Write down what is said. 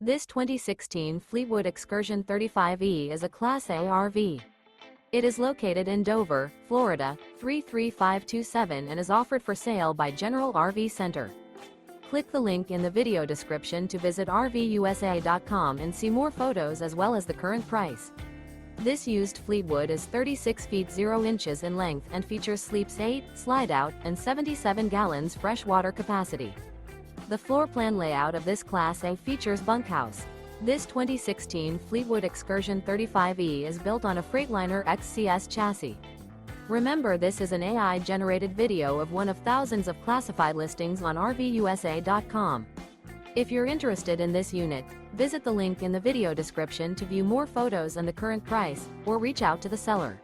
This 2016 Fleetwood Excursion 35E is a Class A RV. It is located in Dover, Florida, 33527 and is offered for sale by General RV Center. Click the link in the video description to visit RVUSA.com and see more photos as well as the current price. This used Fleetwood is 36 feet 0 inches in length and features sleeps 8, Slideout, and 77 gallons fresh water capacity. The floor plan layout of this Class A features bunkhouse. This 2016 Fleetwood Excursion 35E is built on a Freightliner XCS chassis. Remember, this is an AI-generated video of one of thousands of classified listings on RVUSA.com. If you're interested in this unit, visit the link in the video description to view more photos and the current price, or reach out to the seller.